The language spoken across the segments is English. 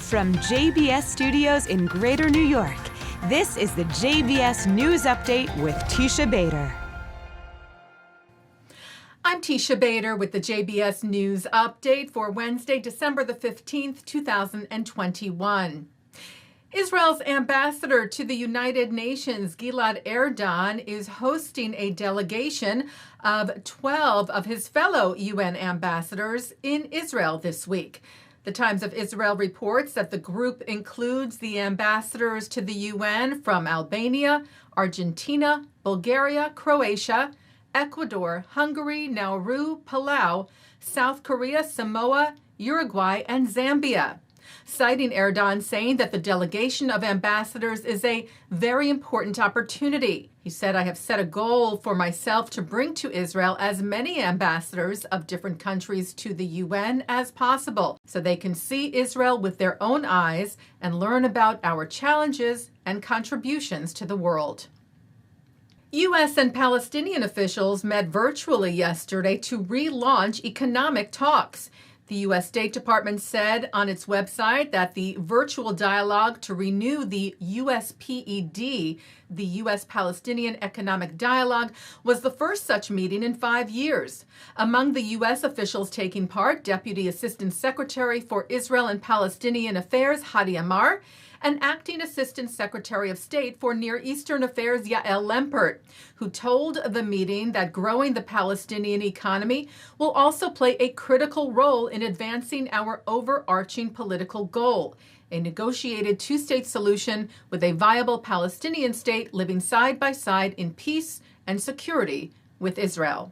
From JBS Studios in Greater New York, this is the JBS News Update with Teisha Bader. I'm Teisha Bader with the JBS News Update for Wednesday, December the 15th, 2021. Israel's ambassador to the United Nations, Gilad Erdan, is hosting a delegation of 12 of his fellow UN ambassadors in Israel this week. The Times of Israel reports that the group includes the ambassadors to the UN from Albania, Argentina, Bulgaria, Croatia, Ecuador, Hungary, Nauru, Palau, South Korea, Samoa, Uruguay, and Zambia. Citing Erdogan saying that the delegation of ambassadors is a very important opportunity. He said, "I have set a goal for myself to bring to Israel as many ambassadors of different countries to the UN as possible, so they can see Israel with their own eyes and learn about our challenges and contributions to the world." U.S. and Palestinian officials met virtually yesterday to relaunch economic talks. The U.S. State Department said on its website that the virtual dialogue to renew the USPED, the U.S.-Palestinian Economic Dialogue, was the first such meeting in 5 years. Among the U.S. officials taking part, Deputy Assistant Secretary for Israel and Palestinian Affairs Hadi Amar, and Acting Assistant Secretary of State for Near Eastern Affairs Yael Lempert, who told the meeting that growing the Palestinian economy will also play a critical role in advancing our overarching political goal, a negotiated two-state solution with a viable Palestinian state living side by side in peace and security with Israel.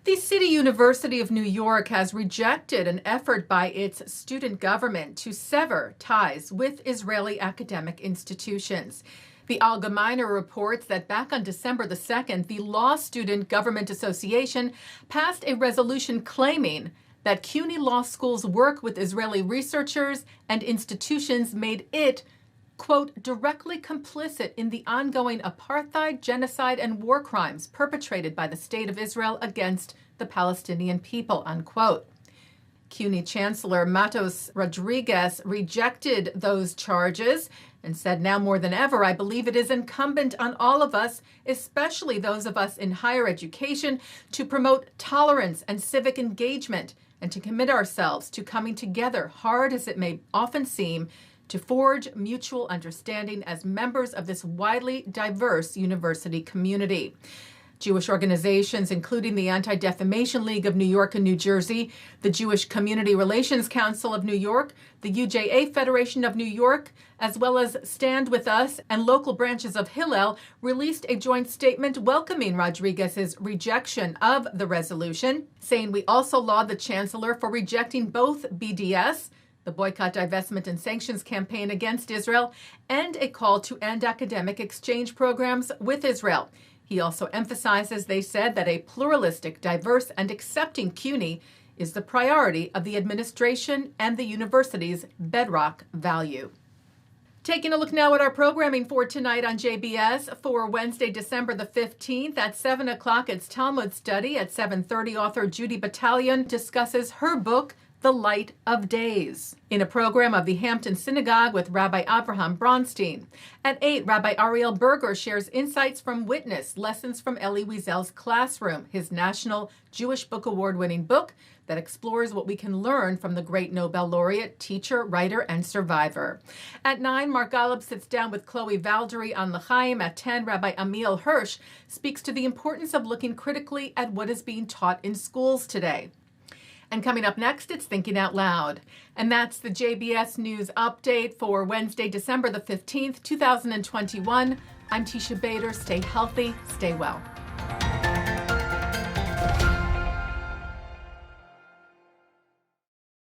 The City University of New York has rejected an effort by its student government to sever ties with Israeli academic institutions. The Allgemeiner reports that back on December the 2nd, the Law Student Government Association passed a resolution claiming that CUNY Law School's work with Israeli researchers and institutions made it, quote, directly complicit in the ongoing apartheid, genocide, and war crimes perpetrated by the State of Israel against the Palestinian people, unquote. CUNY Chancellor Matos Rodriguez rejected those charges and said, "Now more than ever, I believe it is incumbent on all of us, especially those of us in higher education, to promote tolerance and civic engagement and to commit ourselves to coming together, hard as it may often seem, to forge mutual understanding as members of this widely diverse university community." Jewish organizations, including the Anti-Defamation League of New York and New Jersey, the Jewish Community Relations Council of New York, the UJA Federation of New York, as well as Stand With Us and local branches of Hillel, released a joint statement welcoming Rodriguez's rejection of the resolution, saying, "We also laud the Chancellor for rejecting both BDS, the Boycott, Divestment, and Sanctions campaign against Israel, and a call to end academic exchange programs with Israel." He also emphasizes, they said, that a pluralistic, diverse, and accepting CUNY is the priority of the administration and the university's bedrock value. Taking a look now at our programming for tonight on JBS for Wednesday, December the 15th. At 7 o'clock, it's Talmud Study. At 7:30, author Judy Batalion discusses her book, The Light of Days, in a program of the Hampton Synagogue with Rabbi Avraham Bronstein. At 8, Rabbi Ariel Burger shares insights from Witness, Lessons from Elie Wiesel's Classroom, his National Jewish Book Award-winning book that explores what we can learn from the great Nobel laureate, teacher, writer, and survivor. At 9, Mark Golub sits down with Chloe Valdary on L'chaim. At 10, Rabbi Ammiel Hirsch speaks to the importance of looking critically at what is being taught in schools today. And coming up next, it's Thinking Out Loud. And that's the JBS News Update for Wednesday, December the 15th, 2021. I'm Teisha Bader. Stay healthy, stay well.